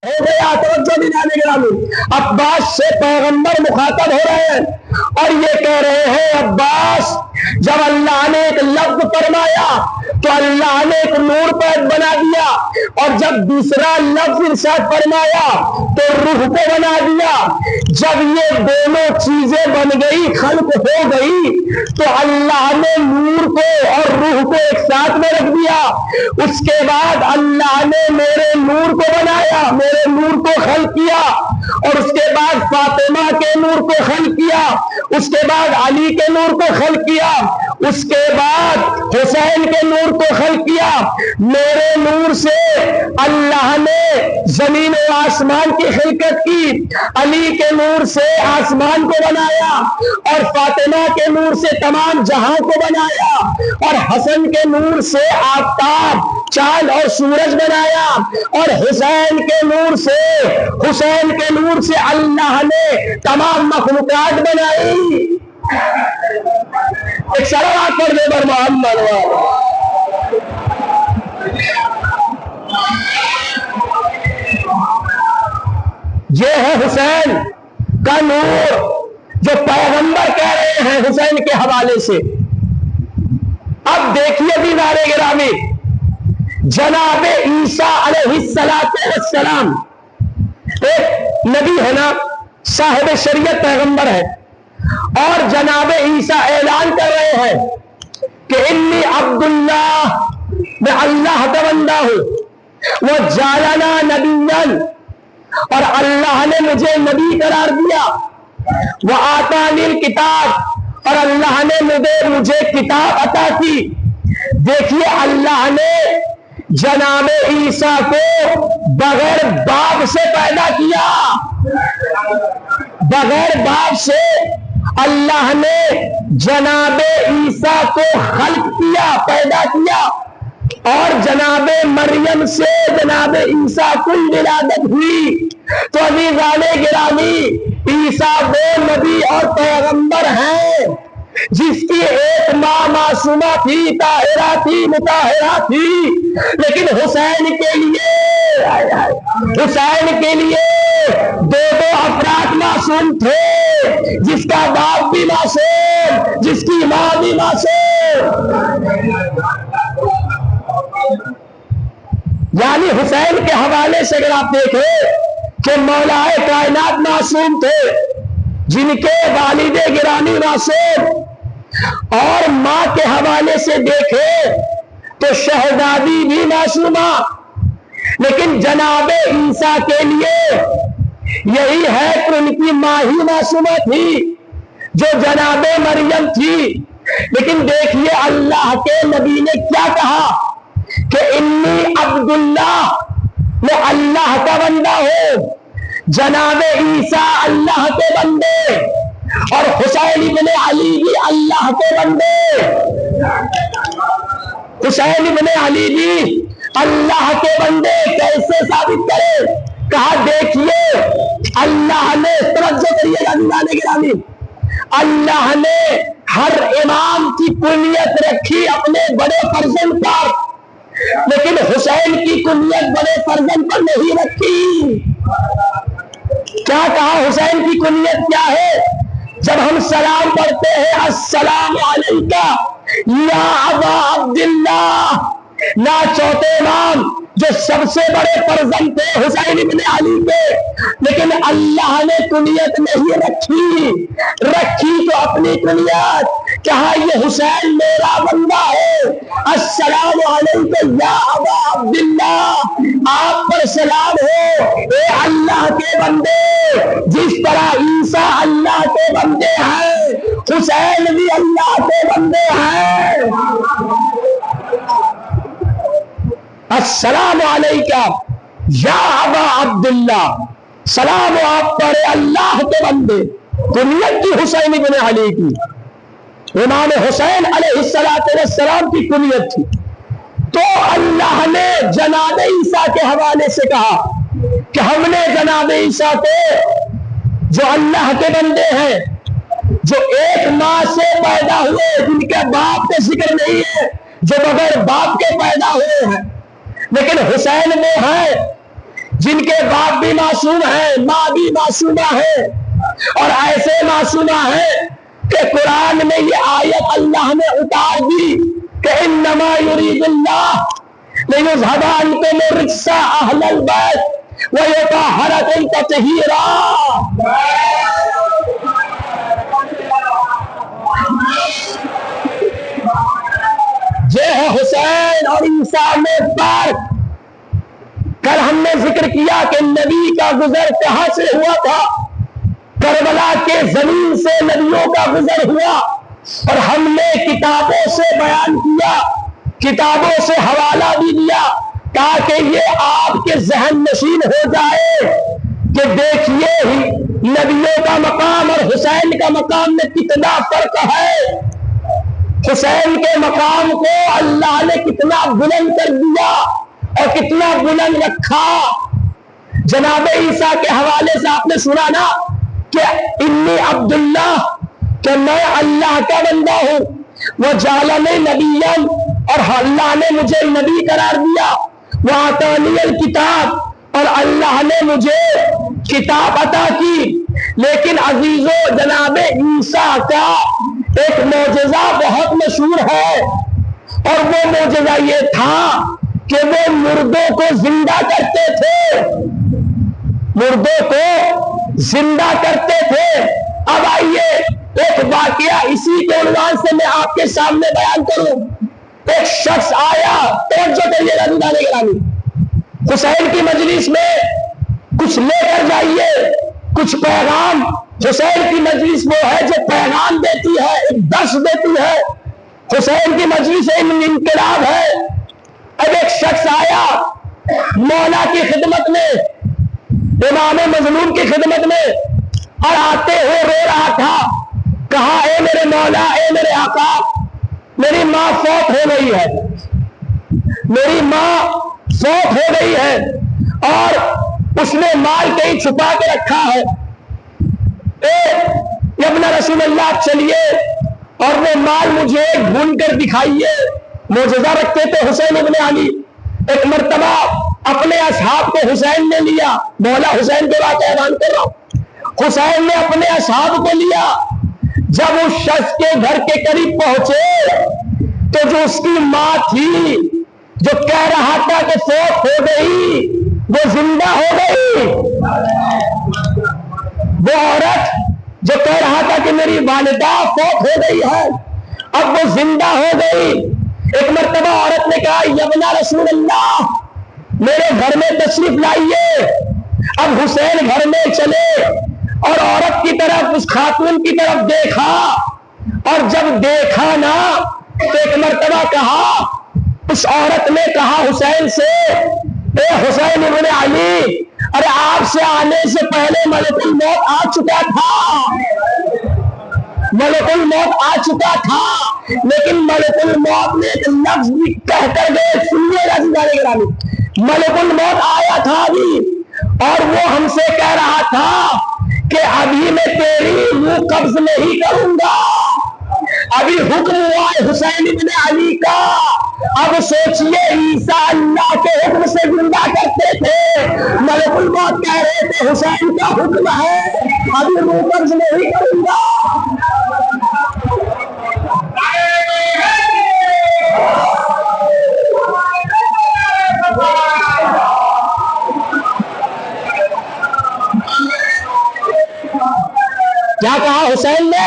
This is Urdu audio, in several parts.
ہو گیا توجہ دلانے گرامی، عباس سے پیغمبر مخاطب ہو رہے ہیں اور یہ کہہ رہے ہیں عباس جب اللہ نے ایک لفظ فرمایا تو اللہ نے ایک نور پید بنا دیا، اور جب دوسرا لفظ ارشاد فرمایا تو روح کو بنا دیا۔ جب یہ دونوں چیزیں بن گئی، خلق ہو گئی، تو اللہ نے نور کو اور روح کو ایک ساتھ میں رکھ دیا۔ اس کے بعد اللہ نے میرے نور کو بنایا، میرے نور کو خلق کیا، اور اس کے بعد فاطمہ کے نور کو خلق کیا، اس کے بعد علی کے نور کو خلق کیا، اس کے بعد حسین کے نور کو خلق کیا۔ میرے نور سے اللہ نے زمین و آسمان کی خلقت کی، علی کے نور سے آسمان کو بنایا، اور فاطمہ کے نور سے تمام جہاں کو بنایا، اور حسن کے نور سے آفتاب، چاند اور سورج بنایا، اور حسین کے نور سے اللہ نے تمام مخلوقات بنائی۔ ایک صلوات پڑھ دے بر محمد یہ ہے حسین کا نور جو پیغمبر کہہ رہے ہیں حسین کے حوالے سے۔ اب دیکھیے دیدار گرامی، جناب عیسیٰ علیہ السلام ایک نبی ہے نا، صاحب شریعت پیغمبر ہے، اور جناب عیسیٰ اعلان کر رہے ہیں کہ انی عبداللہ، میں اللہ کا بندہ ہوں، وہ جعلنا نبیا، اور اللہ نے مجھے نبی قرار دیا، وہ آتانی الکتاب، اور اللہ نے مجھے کتاب عطا کی۔ دیکھیے اللہ نے جناب عیسیٰ کو بغیر باپ سے پیدا کیا، بغیر باپ سے اللہ نے جناب عیسیٰ کو خلق کیا، پیدا کیا، اور جناب مریم سے جناب عیسیٰ کی ولادت ہوئی۔ تو عزیزان گرامی، عیسیٰ وہ نبی اور پیغمبر ہیں جس کی ایک ماں معصومہ تھی، طاہرہ تھی، مطہرہ تھی، لیکن حسین کے لیے دو افراد معصوم تھے، جس کا باپ بھی معصوم، جس کی ماں بھی معصوم۔ یعنی حسین کے حوالے سے اگر آپ دیکھیں کہ مولا کائنات معصوم تھے، جن کے والد گرامی معصوم، اور ماں کے حوالے سے دیکھیں تو شہزادی بھی معصومہ، لیکن جناب عیسیٰ کے لیے یہی ہے کہ ان کی ماں ہی معصومہ تھی جو جناب مریم تھی۔ لیکن دیکھیے اللہ کے نبی نے کیا کہا کہ انی عبداللہ، میں اللہ کا بندہ ہوں۔ جناب عیسیٰ اللہ کے بندے، اور حسین بن علی بھی اللہ کے بندے، حسین بن علی بھی اللہ کے بندے۔ کیسے ثابت کرے؟ کہا دیکھیے اللہ نے، توجہ کریے اللہ نے گرامی، اللہ نے ہر امام کی کنیت رکھی اپنے بڑے فرزند پر، لیکن حسین کی کنیت بڑے فرزند پر نہیں رکھی۔ کیا کہا حسین کی کنیت کیا ہے؟ جب ہم سلام پڑھتے ہیں السلام علیکہ یا ابا عبداللہ، نا چوتھے امام جو سب سے بڑے فرزند تھے حسین بن علی کے، لیکن اللہ نے کنیت نہیں رکھی تو اپنی کنیت، کہا یہ حسین میرا بندہ ہے، السلام علیکم یا ابا عبداللہ، آپ پر سلام ہو اے اللہ کے بندے۔ جس طرح عیسیٰ اللہ کے بندے ہیں، حسین بھی اللہ کے بندے ہیں۔ السلام علیکم یا ابا عبداللہ، سلام آپ پر اللہ کے بندے۔ کنیت کی حسین بن علی کی، امام حسین علیہ السلام کی کنیت تھی۔ تو اللہ نے جناب عیسیٰ کے حوالے سے کہا کہ ہم نے جناب عیسیٰ کو، جو اللہ کے بندے ہیں، جو ایک ماں سے پیدا ہوئے، جن کے باپ کا ذکر نہیں ہے، جو بغیر باپ کے پیدا ہوئے ہیں، لیکن حسین میں ہے جن کے باپ بھی معصوم ہیں، ماں بھی معصومہ ہے، اور ایسے معصومہ ہیں کہ قرآن میں یہ آیت اللہ نے اتار دی کہ انما یرید اللہ لیذھب عنکم الرجس اہل البیت ویطہرکم تطہیرا۔ یہ ہے حسین اور عیسیٰ میں فرق۔ کل ہم نے ذکر کیا کہ نبی کا گزر کہاں سے ہوا تھا؟ کربلا کے زمین سے نبیوں کا گزر ہوا، اور ہم نے کتابوں سے بیان کیا، کتابوں سے حوالہ بھی دیا تاکہ یہ آپ کے ذہن نشین ہو جائے کہ دیکھیے نبیوں کا مقام اور حسین کا مقام میں کتنا فرق ہے۔ حسین کے مقام کو اللہ نے کتنا بلند کر دیا اور کتنا بلند رکھا۔ جناب عیسیٰ کے حوالے سے آپ نے سنا نا کہ انی عبداللہ، کہ میں اللہ کا بندہ ہوں، وہ جعلنی نبیا، اور اللہ نے مجھے نبی قرار دیا، وآتانی الکتاب، اور اللہ نے مجھے کتاب عطا کی۔ لیکن عزیزو، جناب عیسیٰ کا ایک معجزہ بہت مشہور ہے، اور وہ معجزہ یہ تھا کہ وہ مردوں کو زندہ کرتے تھے، مردوں کو زندہ کرتے تھے۔ اب آئیے ایک واقعہ اسی کے عنوان سے میں آپ کے سامنے بیان کروں۔ ایک شخص آیا، توجہ کریے رضوان گرامی، حسین کی مجلس میں کچھ لے کر جائیے، کچھ پیغام۔ حسین کی مجلس وہ ہے جو پیغام دیتی ہے، ایک درس دیتی ہے۔ حسین کی مجلس انقلاب ہے۔ اب ایک شخص آیا مولا کی خدمت میں، امام مظلوم کی خدمت میں، اور آتے ہوئے رو رہا تھا، کہا اے میرے مولا، اے میرے آقا، میری ماں فوت ہو گئی ہے، میری ماں فوت ہو گئی ہے، اور اس نے مال کہیں چھپا کے رکھا ہے۔ اے ابن رسول اللہ، چلیے اور وہ مال مجھے ڈھونڈ کر دکھائیے۔ معجزہ رکھتے تھے حسین ابن علی۔ ایک مرتبہ اپنے اصحاب کو حسین نے لیا، مولا حسین کے بات اعلان کر رہا ہوں، حسین نے اپنے اصحاب کو لیا۔ جب اس شخص کے گھر کے قریب پہنچے تو جو اس کی ماں تھی، جو کہہ رہا تھا کہ فوت ہو گئی، وہ زندہ ہو گئی۔ وہ عورت جو کہہ رہا تھا کہ میری والدہ فوت ہو گئی ہے، اب وہ زندہ ہو گئی۔ ایک مرتبہ عورت نے کہا یبنا رسول اللہ، میرے گھر میں تشریف لائیے۔ اب حسین گھر میں چلے اور عورت کی طرف، اس خاتون کی طرف دیکھا، اور جب دیکھا نا تو ایک مرتبہ کہا، اس عورت نے کہا حسین سے، اے حسین ابن علی، ارے آپ سے آنے سے پہلے ملک الموت آ چکا تھا، ملک الموت آ چکا تھا، لیکن ملک الموت نے ایک لفظ بھی کہہ کر گئے، سنیے گا سنجھانے گرامی، ملک الموت آیا تھا ابھی، اور وہ ہم سے کہہ رہا تھا کہ ابھی میں تیری روح قبض نہیں کروں گا، ابھی حکم ہوا ہے حسین ابن علی کا۔ اب سوچئے عیسیٰ اللہ کے حکم سے زندہ کرتے تھے، ملک الموت کہہ رہے تھے حسین کا حکم ہے، ابھی روح قبض نہیں کروں گا۔ کیا کہا حسین نے،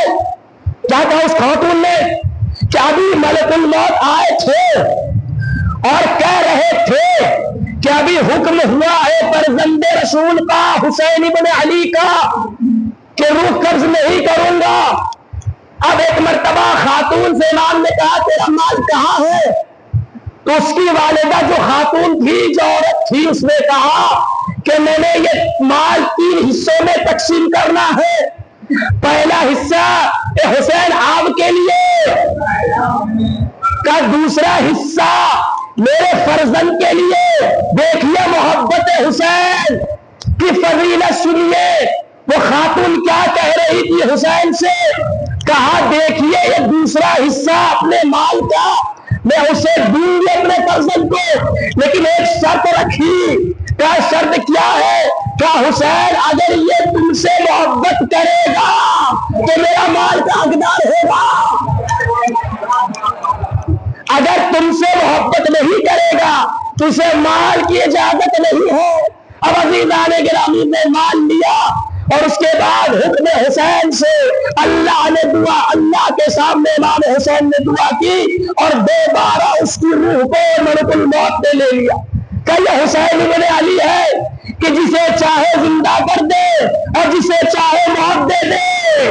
کیا کہا اس خاتون نے، کہ ابھی ملک الموت آئے تھے اور کہہ رہے تھے کہ ابھی حکم ہوا ہے فرزند رسول کا، حسین ابن علی کا، کہ روح قبض نہیں کروں گا۔ اب ایک مرتبہ خاتون سے امام نے کہا تیرا مال کہاں ہے؟ تو اس کی والدہ جو خاتون تھی، جو عورت تھی، اس نے کہا کہ میں نے یہ مال 3 حصوں میں تقسیم کرنا ہے۔ پہلا حصہ اے حسین آپ کے لیے، کا دوسرا حصہ میرے فرزند کے لیے۔ دیکھیے محبت حسین کی فضیلت سنیے، وہ خاتون کیا کہہ رہی تھی حسین سے، کہا دیکھیے یہ دوسرا حصہ اپنے مال کا میں اسے دوں گی اپنے فرزند کو، لیکن ایک شرط رکھی کا شرط کیا ہے؟ کیا حسین اگر یہ تم سے محبت کرے گا تو میرا مال کا حقدار ہوگا، اگر تم سے محبت نہیں کرے گا تو اسے مال کی اجازت نہیں ہے۔ اب عزیزان گرامی نے مان لیا، اور اس کے بعد حکم حسین سے اللہ نے دعا، اللہ کے سامنے امام حسین نے دعا کی، اور دوبارہ اس کی روح کو ملک الموت نے لے لیا۔ کہ یہ حسین ابن علی ہے کہ جسے چاہے زندہ کر دے اور جسے چاہے موت دے دے۔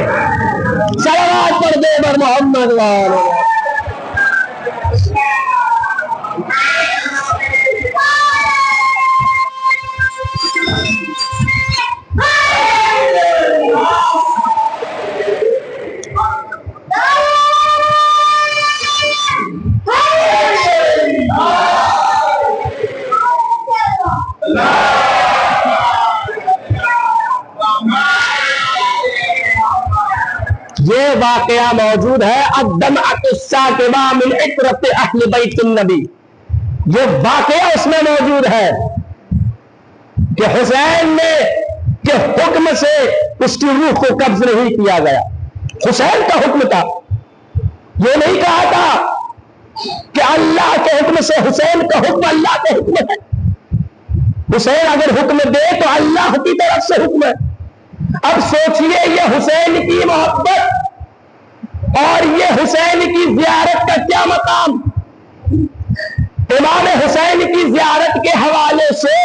صلوات پڑھ دے بر محمد والے۔ یہ واقعہ موجود ہے الدمعۃ الساکبہ من عطرۃ اہل بیت النبی، یہ واقعہ اس میں موجود ہے کہ حسین نے کے حکم سے اس کی روح کو قبض نہیں کیا گیا۔ حسین کا حکم تھا، یہ نہیں کہا تھا کہ اللہ کے حکم سے، حسین کا حکم اللہ کا حکم ہے۔ حسین اگر حکم دے تو اللہ کی طرف سے حکم ہے۔ اب سوچئے یہ حسین کی محبت اور یہ حسین کی زیارت کا کیا مقام۔ امام حسین کی زیارت کے حوالے سے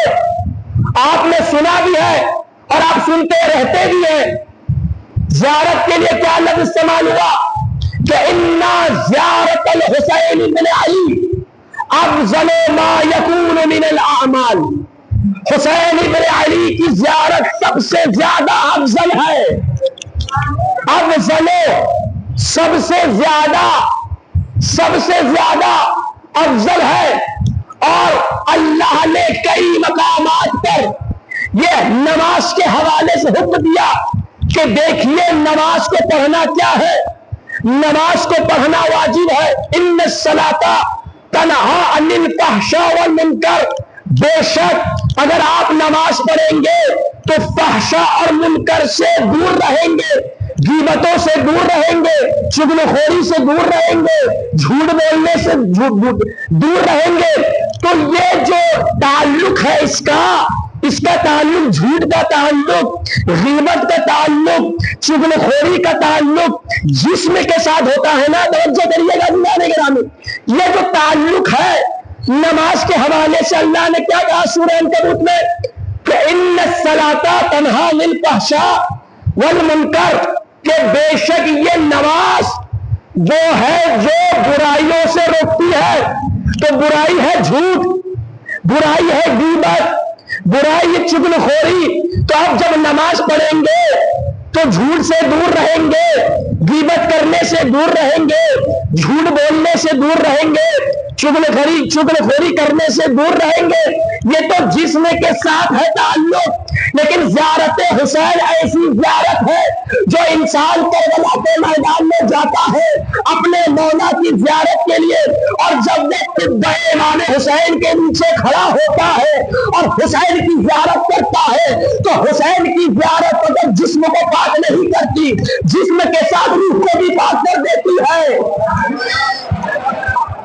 آپ نے سنا بھی ہے اور آپ سنتے رہتے بھی ہیں، زیارت کے لیے کیا لفظ استعمال ہوا کہ اِنَّا زیارت الحسین بن علی افضل ما یکون من الاعمال، حسین ابن علی کی زیارت سب سے زیادہ افضل ہے، افضل سب سے زیادہ افضل ہے۔ اور اللہ نے کئی مقامات پر یہ نماز کے حوالے سے حکم دیا کہ دیکھیے نماز کو پڑھنا کیا ہے، نماز کو پڑھنا واجب ہے۔ ان الصلاۃ تنہی عن الفحشاء والمنکر، بے شک اگر آپ نماز پڑھیں گے تو فحشاء اور منکر سے دور رہیں گے، غیبتوں سے دور رہیں گے، چغلخوری سے دور رہیں گے، جھوٹ بولنے سے دور رہیں گے۔ تو یہ جو تعلق ہے اس کا تعلق، جھوٹ کا تعلق، غیبت کا تعلق، چغلخوری کا تعلق جسم کے ساتھ ہوتا ہے نا، توجہ کریے گا جناب گرامی، یہ جو تعلق ہے نماز کے حوالے سے اللہ نے کیا کہا سورہ عنکبوت میں کہ ان الصلاۃ تنہی عن الفحشاء والمنکر، کہ بے شک یہ نماز وہ ہے جو برائیوں سے روکتی ہے۔ تو برائی ہے جھوٹ، برائی ہے غیبت، برائی ہے چغلخوری۔ تو آپ جب نماز پڑھیں گے تو جھوٹ سے دور رہیں گے، غیبت کرنے سے دور رہیں گے، جھوٹ بولنے سے دور رہیں گے، چغلخوری کرنے سے دور رہیں گے۔ یہ تو جسم کے ساتھ ہے تعلق، لیکن زیارت حسین ایسی زیارت ہے جو انسان کربلا کے میدان میں جاتا ہے اپنے مولا کی زیارت کے لیے، اور جب وہ قبہ امام حسین کے نیچے کھڑا ہوتا ہے اور حسین کی زیارت کرتا ہے تو حسین کی زیارت اگر جسم کو پاک نہیں کرتی، جسم کے ساتھ روح کو بھی پاک کر دیتی ہے۔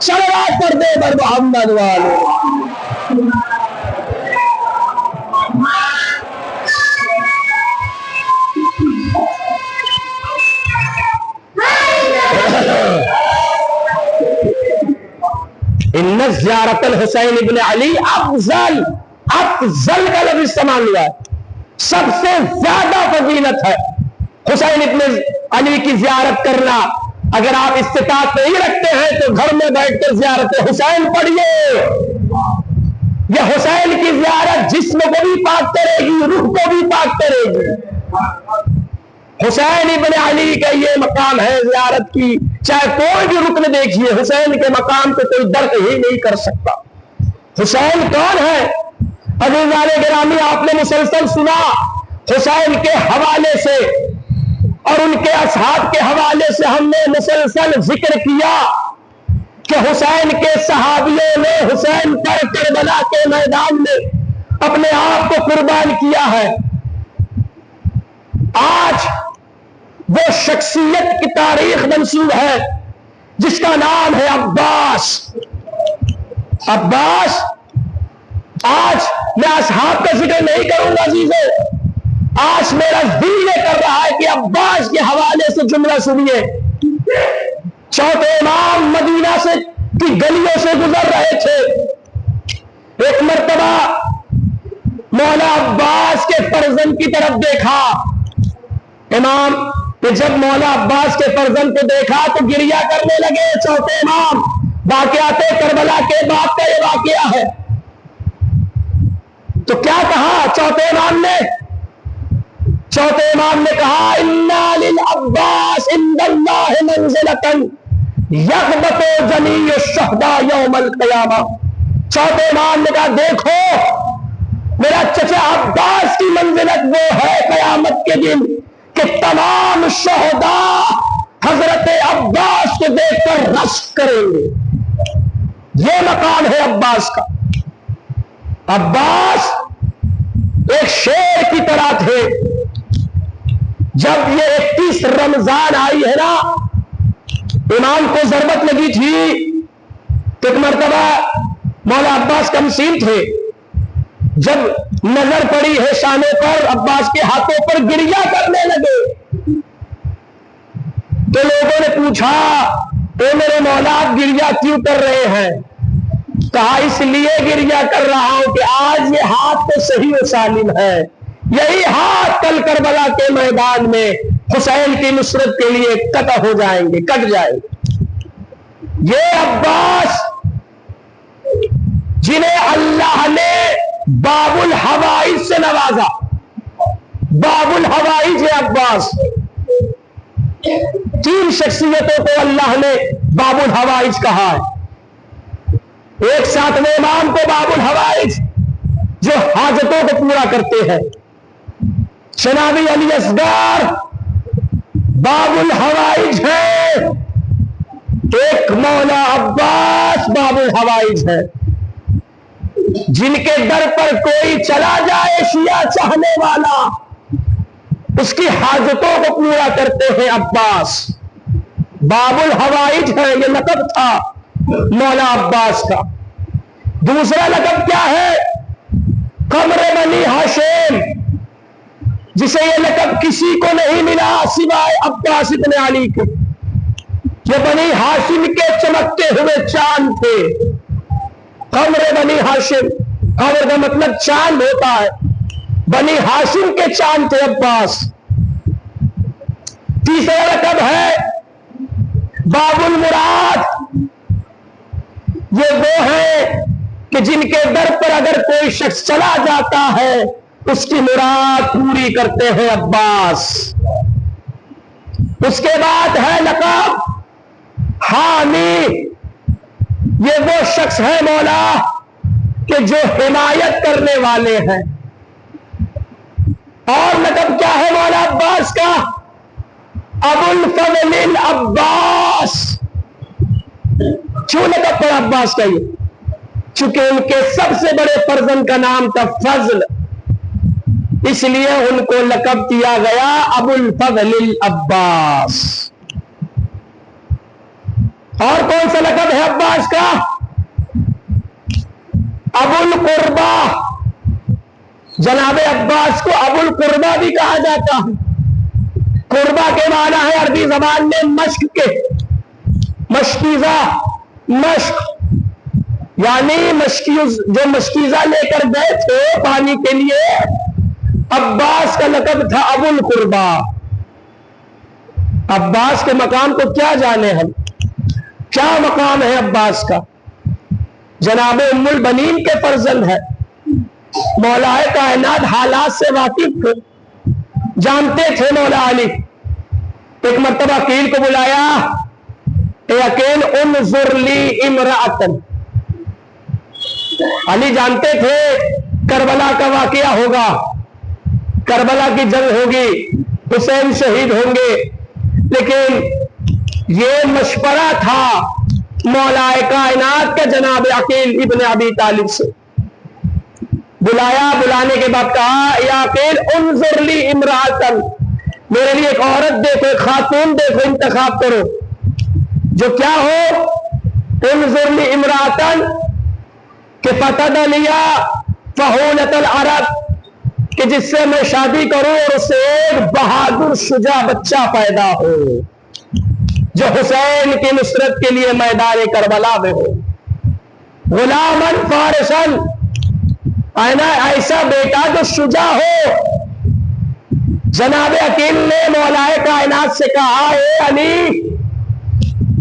صلوات پڑھ دے بر محمد والے۔ ان زیارت الحسین ابن علی افضل کا لفظ استعمال ہوا ہے، سب سے زیادہ فضیلت ہے حسین ابن علی کی زیارت کرنا۔ اگر آپ استطاعت نہیں رکھتے ہیں تو گھر میں بیٹھ کر زیارت حسین پڑھیے۔ یہ حسین کی زیارت جسم کو بھی پاک کرے گی، روح کو بھی پاک کرے گی۔ حسین ابن علی کا یہ مقام ہے زیارت کی، چاہے کوئی بھی رکن دیکھیے حسین کے مقام کو کوئی درک ہی نہیں کر سکتا۔ حسین کون ہے؟ عزیزان گرامی، آپ نے مسلسل سنا حسین کے حوالے سے اور ان کے اصحاب کے حوالے سے ہم نے مسلسل ذکر کیا کہ حسین کے صحابیوں نے حسین پر کربلا کے میدان میں اپنے آپ کو قربان کیا ہے. آج وہ شخصیت کی تاریخ منسوب ہے جس کا نام ہے عباس. عباس، آج میں اصحاب کا ذکر نہیں کروں گا عزیزو، آج میرا دل یہ کر رہا ہے کہ عباس کے حوالے سے جملہ سنیے. چوتھے امام مدینہ سے کی گلیوں سے گزر رہے تھے. ایک مرتبہ مولا عباس کے فرزند کی طرف دیکھا. امام کہ جب مولا عباس کے فرزند کو دیکھا تو گریہ کرنے لگے. چوتھے امام، واقعات کربلا کے بعد کا یہ واقعہ ہے. تو کیا کہا چوتھے امام نے؟ چوتھے امام نے کہا اِنَّا لِلْعَبَّاسِ عِنْدَ اللَّهِ مَنْزِلَةً يَغْبَطُ جَمِيعُ الشُّهَدَاءِ يَوْمَ الْقِيَامَةِ. چوتھے امام نے کہا دیکھو میرا چچا عباس کی منزلت وہ ہے قیامت کے دن کہ تمام شہداء حضرت عباس کو دیکھ کر رشک کریں گے. یہ مقام ہے عباس کا. عباس ایک شیر کی طرح تھے. جب یہ 31 رمضان آئی ہے نا، امام کو ضربت لگی تھی. ایک مرتبہ مولا عباس کمسین تھے، جب نظر پڑی ہے شانے پر، عباس کے ہاتھوں پر گریہ کرنے لگے. تو لوگوں نے پوچھا اے میرے مولا آپ گریہ کیوں کر رہے ہیں؟ کہا اس لیے گریہ کر رہا ہوں کہ آج یہ ہاتھ تو صحیح و سالم ہے. یہی ہاتھ کل کربلا کے میدان میں حسین کی نصرت کے لیے قطع ہو جائیں گے، کٹ جائیں گے. یہ عباس جنہیں اللہ نے باب الحوائج سے نوازا. باب الحوائج ہے عباس. 3 شخصیتوں کو اللہ نے باب الحوائج کہا ہے. ایک 7ویں امام کو باب الحوائج، جو حاجتوں کو پورا کرتے ہیں. جناب علی اصغر باب الحوائج ہے. ایک مولا عباس باب الحوائج ہے. جن کے در پر کوئی چلا جائے شیعہ چاہنے والا، اس کی حاجتوں کو پورا کرتے ہیں عباس. باب الحوائج ہے، یہ لقب تھا مولا عباس کا. دوسرا لقب کیا ہے؟ قمر بنی ہاشم، جسے یہ لقب کسی کو نہیں ملا سوائے عباس ابن علی کے. یہ بنی ہاشم کے چمکتے ہوئے چاند تھے. قمر بنی ہاشم، قمر کا مطلب چاند ہوتا ہے. بنی ہاشم کے چاند تھے عباس. تیسرا لقب ہے باب المراد. یہ وہ ہے کہ جن کے در پر اگر کوئی شخص چلا جاتا ہے اس کی مراد پوری کرتے ہیں عباس. اس کے بعد ہے لقب حامی. یہ وہ شخص ہے مولا کہ جو حمایت کرنے والے ہیں. اور لقب کیا ہے مولا عباس کا؟ ابو الفضل العباس. کیوں لقب پڑا عباس کا؟ یہ چونکہ ان کے سب سے بڑے فرزند کا نام تھا فضل، اس لیے ان کو لقب دیا گیا ابو الفضل العباس. اور کون سا لقب ہے عباس کا؟ ابو القربہ. جناب عباس کو ابو القربہ بھی کہا جاتا ہے. قربہ کے معنی ہے عربی زبان میں مشق کے، مشکیزہ، مشق یعنی جو مشکیزہ لے کر گئے تھے پانی کے لیے. عباس کا لقب تھا ابو القربہ. عباس کے مقام کو کیا جانے ہم، کیا مقام ہے عباس کا؟ جناب ام البنین کے فرزند ہے. مولا کائنات حالات سے واقف تھے، جانتے تھے مولا علی. ایک مرتبہ عقیل کو بلایا، اے عقیل انظر لی امرأۃ. علی جانتے تھے کربلا کا واقعہ ہوگا، کربلا کی جنگ ہوگی، حسین شہید ہوں گے، لیکن یہ مشورہ تھا مولا کائنات کا جناب عقیل ابن ابی طالب سے. بلایا، بلانے کے بعد کہا یا قیل انظر لی امراتن، میرے لیے ایک عورت دیکھو، ایک خاتون دیکھو، انتخاب کرو جو کیا ہو، انظر لی امراتن کہ فتد لیا فہولت العرب، کہ جس سے میں شادی کروں اور اس سے ایک بہادر شجاع بچہ پیدا ہو جو حسین کی نصرت کے لیے میدان کربلا میں ہو، غلامن فارسن، ایسا بیٹا جو شجاع ہو۔ جناب عقیل نے مولائے کائنات سے کہا اے علی،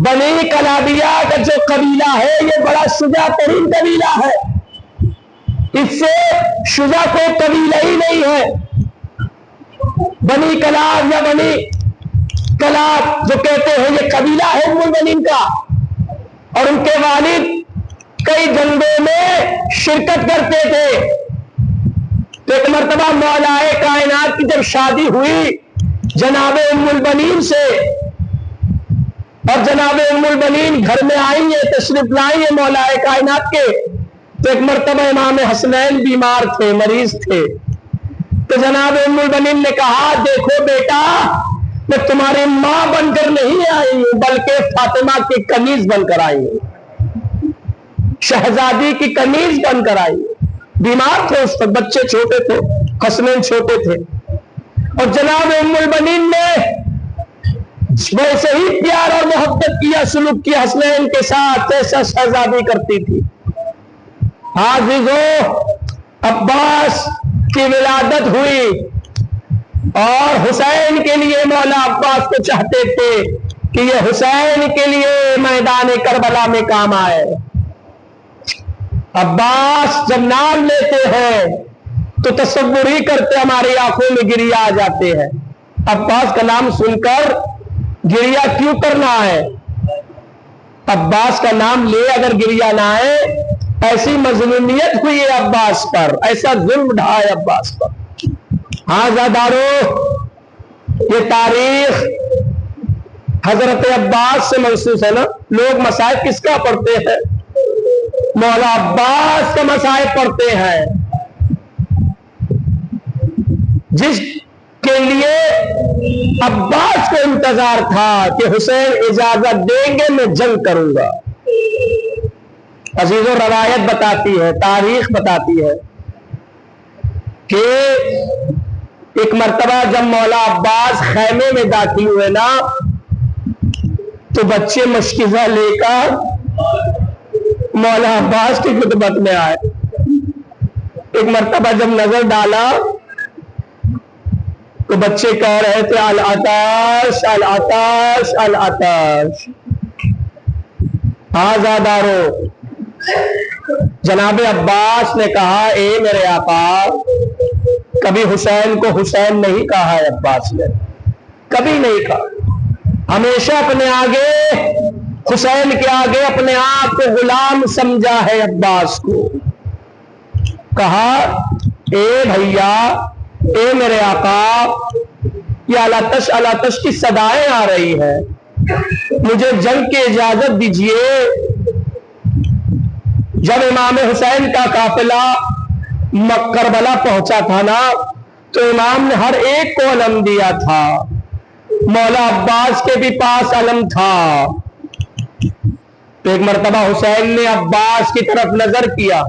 بنی کلابیہ کا جو قبیلہ ہے یہ بڑا شجاع ترین قبیلہ ہے، اس سے شجاع کوئی قبیلہ ہی نہیں ہے۔ بنی کلاب یا بنی کلاب جو کہتے ہیں یہ قبیلہ ہے ام المؤمنین کا، اور ان کے والد کئی جنگوں میں شرکت کرتے تھے۔ تو ایک مرتبہ مولائے کائنات کی جب شادی ہوئی جناب ام المؤمنین سے، اور جناب ام المؤمنین گھر میں آئی ہیں، تشریف لائی ہیں مولائے کائنات کے، تو ایک مرتبہ امام حسنین بیمار تھے، مریض تھے، تو جناب ام المؤمنین نے کہا دیکھو بیٹا، میں تمہاری ماں بن کر نہیں آئی ہوں بلکہ فاطمہ کی کنیز بن کر آئی ہوں، شہزادی کی کنیز بن کر آئی ہوں۔ بیمار تھے اس وقت، بچے چھوٹے تھے، حسنین چھوٹے تھے، اور جناب ام المؤمنین نے ویسے ہی پیار اور محبت کیا، سلوک کیا حسنین کے ساتھ جیسا شہزادی کرتی تھی۔ عزیزو، عباس کی ولادت ہوئی اور حسین کے لیے مولا عباس کو چاہتے تھے کہ یہ حسین کے لیے میدان کربلا میں کام آئے۔ عباس جب نام لیتے ہیں تو تصور ہی کرتے ہماری آنکھوں میں گریا آ جاتے ہیں۔ عباس کا نام سن کر گریا کیوں کرنا ہے؟ عباس کا نام لے اگر گریا نہ آئے، ایسی مظلومیت ہوئی ہے عباس پر، ایسا ظلم ڈھا ہے عباس پر۔ ہاں زادارو، یہ تاریخ حضرت عباس سے منسوخ ہے نا۔ لوگ مصائب کس کا پڑھتے ہیں؟ مولا عباس کا مصائب پڑھتے ہیں، جس کے لیے عباس کو انتظار تھا کہ حسین اجازت دیں گے میں جنگ کروں گا۔ عزیزو، روایت بتاتی ہے، تاریخ بتاتی ہے کہ ایک مرتبہ جب مولا عباس خیمے میں داخل ہوئے نا، تو بچے مشکزہ لے کر مولا عباس کی خدمت میں آئے۔ ایک مرتبہ جب نظر ڈالا تو بچے کہہ رہے تھے العطش العطش العطش۔ آزادارو، جناب عباس نے کہا اے میرے آقا، کبھی حسین کو حسین نہیں کہا ہے عباس نے، کبھی نہیں کہا، ہمیشہ اپنے آگے حسین کے آگے اپنے آپ کو غلام سمجھا ہے عباس کو۔ کہا اے بھیا، اے میرے آقا، یہ العطش العطش کی صدائیں آ رہی ہیں، مجھے جنگ کی اجازت دیجئے۔ جب امام حسین کا قافلہ کربلا پہنچا تھا نا، تو امام نے ہر ایک کو علم دیا تھا، مولا عباس کے بھی پاس علم تھا۔ تو ایک مرتبہ حسین نے عباس کی طرف نظر کیا،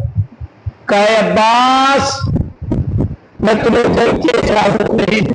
کہا عباس، میں تمہیں جنگ کی اجازت نہیں